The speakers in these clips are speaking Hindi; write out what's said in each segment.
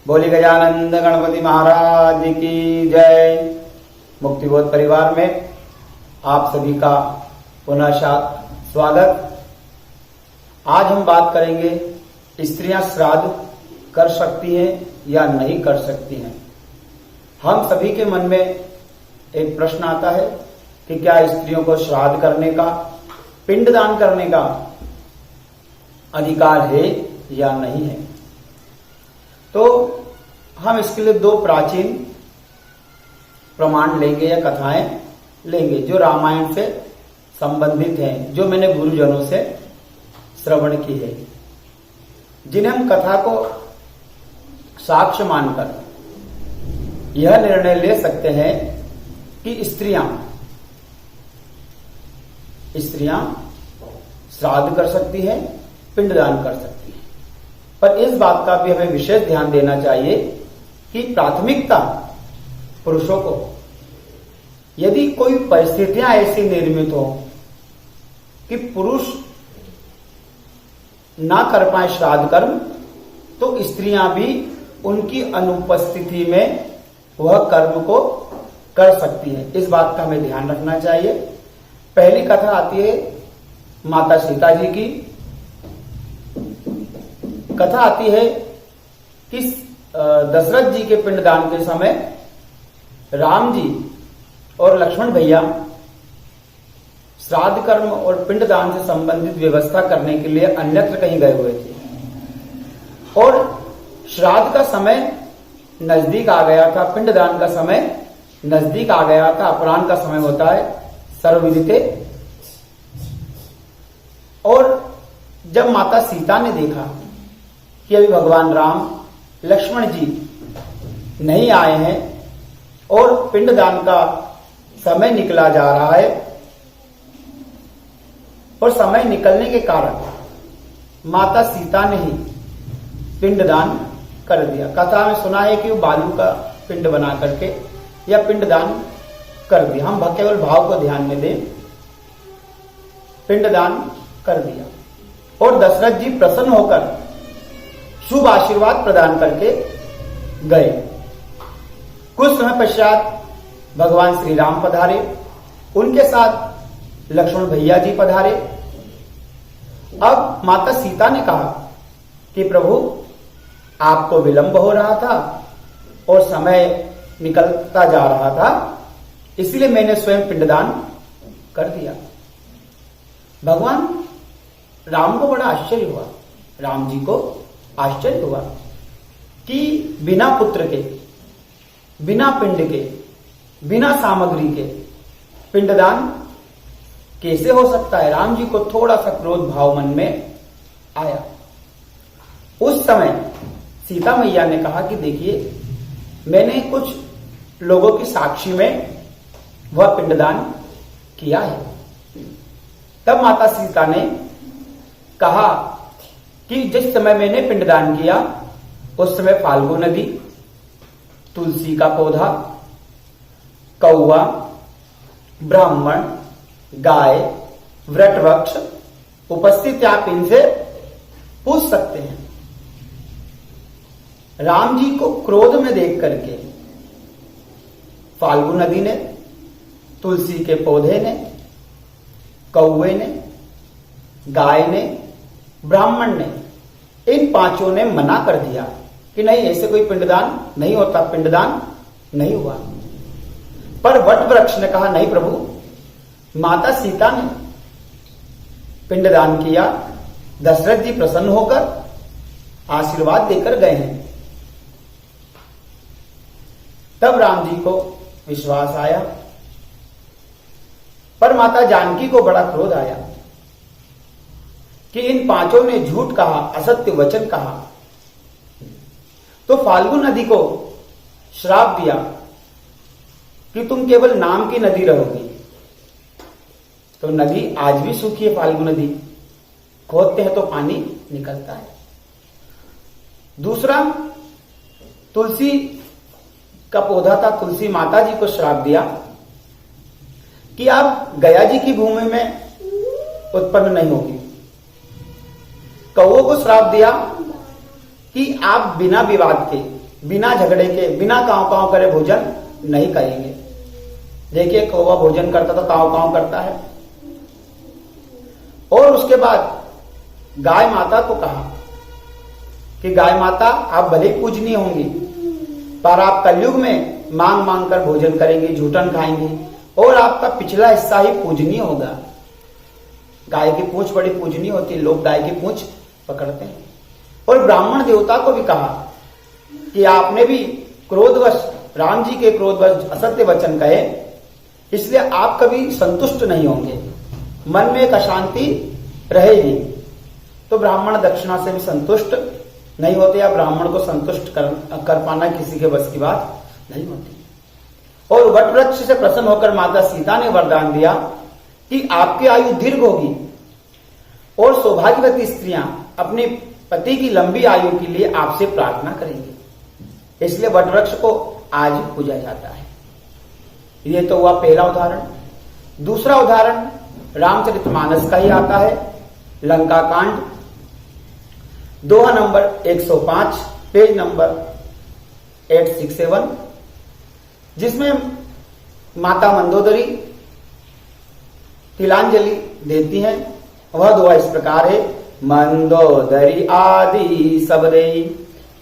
बोली गजानंद गणपति महाराज की जय। मुक्तिबोध परिवार में आप सभी का पुनः स्वागत। आज हम बात करेंगे स्त्रियां श्राद्ध कर सकती हैं या नहीं कर सकती हैं। हम सभी के मन में एक प्रश्न आता है कि क्या स्त्रियों को श्राद्ध करने का, पिंडदान करने का अधिकार है या नहीं है। तो हम इसके लिए दो प्राचीन प्रमाण लेंगे या कथाएं लेंगे जो रामायण से संबंधित हैं, जो मैंने गुरुजनों से श्रवण की है, जिन्हें हम कथा को साक्ष्य मानकर यह निर्णय ले सकते हैं कि स्त्रियां श्राद्ध कर सकती हैं, पिंडदान कर सकती हैं। पर इस बात का भी हमें विशेष ध्यान देना चाहिए कि प्राथमिकता पुरुषों को, यदि कोई परिस्थितियां ऐसी निर्मित हो कि पुरुष ना कर पाए श्राद्ध कर्म, तो स्त्रियां भी उनकी अनुपस्थिति में वह कर्म को कर सकती है। इस बात का हमें ध्यान रखना चाहिए। पहली कथा आती है माता सीता जी की। कथा आती है कि दशरथ जी के पिंडदान के समय राम जी और लक्ष्मण भैया श्राद्ध कर्म और पिंडदान से संबंधित व्यवस्था करने के लिए अन्यत्र कहीं गए हुए थे और श्राद्ध का समय नजदीक आ गया था, पिंडदान का समय नजदीक आ गया था। अपराह्न का समय होता है सर्वविदिते। और जब माता सीता ने देखा कि अभी भगवान राम, लक्ष्मण जी नहीं आए हैं और पिंडदान का समय निकला जा रहा है, और समय निकलने के कारण माता सीता ने ही पिंडदान कर दिया। कथा में सुना है कि वो बालू का पिंड बना करके या पिंडदान कर दिया। हम केवल भाव को ध्यान में दें, पिंडदान कर दिया। और दशरथ जी प्रसन्न होकर शुभ आशीर्वाद प्रदान करके गए। कुछ समय पश्चात भगवान श्री राम पधारे, उनके साथ लक्ष्मण भैया जी पधारे। अब माता सीता ने कहा कि प्रभु, आपको विलंब हो रहा था और समय निकलता जा रहा था, इसलिए मैंने स्वयं पिंडदान कर दिया। भगवान राम को बड़ा आश्चर्य हुआ, राम जी को आश्चर्य हुआ कि बिना पुत्र के, बिना पिंड के, बिना सामग्री के पिंडदान कैसे हो सकता है। राम जी को थोड़ा सा क्रोध भाव मन में आया। उस समय सीता मैया ने कहा कि देखिए, मैंने कुछ लोगों की साक्षी में वह पिंडदान किया है। तब माता सीता ने कहा कि जिस समय मैंने पिंडदान किया उस समय फाल्गु नदी, तुलसी का पौधा, कौवा, ब्राह्मण, गाय, वृटवृक्ष उपस्थित, आप इनसे पूछ सकते हैं। राम जी को क्रोध में देख करके फाल्गु नदी ने, तुलसी के पौधे ने, कौवे ने, गाय ने, ब्राह्मण ने, इन पांचों ने मना कर दिया कि नहीं, ऐसे कोई पिंडदान नहीं होता, पिंडदान नहीं हुआ। पर वट वृक्ष ने कहा नहीं प्रभु, माता सीता ने पिंडदान किया, दशरथ जी प्रसन्न होकर आशीर्वाद देकर गए हैं। तब राम जी को विश्वास आया। पर माता जानकी को बड़ा क्रोध आया कि इन पांचों ने झूठ कहा, असत्य वचन कहा। तो फाल्गु नदी को श्राप दिया कि तुम केवल नाम की नदी रहोगी। तो नदी आज भी सूखी है, फाल्गु नदी, खोदते हैं तो पानी निकलता है। दूसरा, तुलसी का पौधा था, तुलसी माता जी को श्राप दिया कि आप गया जी की भूमि में उत्पन्न नहीं होगी। कौओं को श्राप दिया कि आप बिना विवाद के, बिना झगड़े के, बिना कांव कांव करे भोजन नहीं करेंगे। देखिए कौवा भोजन करता तो कांव कांव करता है। और उसके बाद गाय माता को कहा कि गाय माता आप भले ही पूजनीय होंगी, पर आप कलयुग में मांग मांग कर भोजन करेंगी, झूठन खाएंगी और आपका पिछला हिस्सा ही पूजनीय होगा। गाय की पूंछ बड़ी पूजनीय होती है, लोग गाय की पूंछ पकड़ते हैं। और ब्राह्मण देवता को भी कहा कि आपने भी क्रोधवश, राम जी के क्रोधवश असत्य वचन कहे, इसलिए आप कभी संतुष्ट नहीं होंगे, मन में एक अशांति रहेगी। तो ब्राह्मण दक्षिणा से भी संतुष्ट नहीं होते, या ब्राह्मण को संतुष्ट कर पाना किसी के बस की बात नहीं होती। और वट वृक्ष से प्रसन्न होकर माता सीता ने वरदान दिया कि आपकी आयु दीर्घ होगी और सौभाग्यवती स्त्रियां अपने पति की लंबी आयु के लिए आपसे प्रार्थना करेंगी। इसलिए वट वृक्ष को आज पूजा जाता है। ये तो हुआ पहला उदाहरण। दूसरा उदाहरण रामचरितमानस का ही आता है, लंका कांड, दोहा नंबर 105, पेज नंबर 867, जिसमें माता मंदोदरी तिलांजलि देती हैं। वह दुआ इस प्रकार है, मंदोदरी आदि सब देई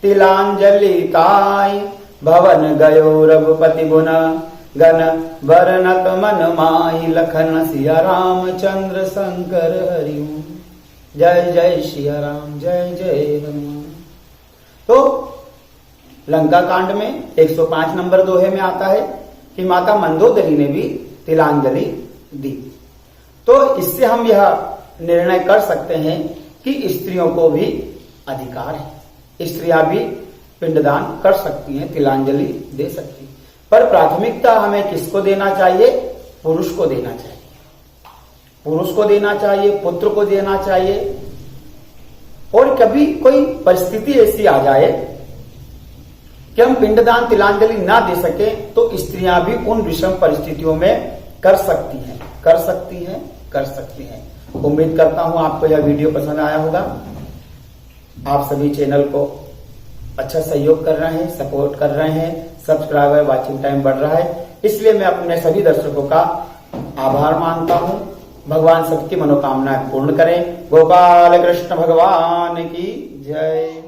तिलांजलि काय, भवन गयो रघुपति गुण गण वर्णत मन माही, लखन सिया रामचंद्र शंकर हरिओम। जय जय सिया राम, जय जय हनुमान। तो लंका कांड में 105 नंबर दोहे में आता है कि माता मंदोदरी ने भी तिलांजलि दी। तो इससे हम यह निर्णय कर सकते हैं कि स्त्रियों को भी अधिकार है, स्त्रियां भी पिंडदान कर सकती हैं, तिलांजलि दे सकती हैं। पर प्राथमिकता हमें किसको देना चाहिए? पुरुष को देना चाहिए। पुरुष को देना चाहिए, पुत्र को देना चाहिए। और कभी कोई परिस्थिति ऐसी आ जाए कि हम पिंडदान तिलांजलि ना दे सके, तो स्त्रियां भी उन विषम परिस्थितियों में कर सकती हैं, कर सकती हैं, कर सकती हैं। उम्मीद करता हूं आपको यह वीडियो पसंद आया होगा। आप सभी चैनल को अच्छा सहयोग कर रहे हैं, सपोर्ट कर रहे हैं, सब्सक्राइबर वॉचिंग टाइम बढ़ रहा है, इसलिए मैं अपने सभी दर्शकों का आभार मानता हूं। भगवान सबकी मनोकामनाएं पूर्ण करें। गोपाल कृष्ण भगवान की जय।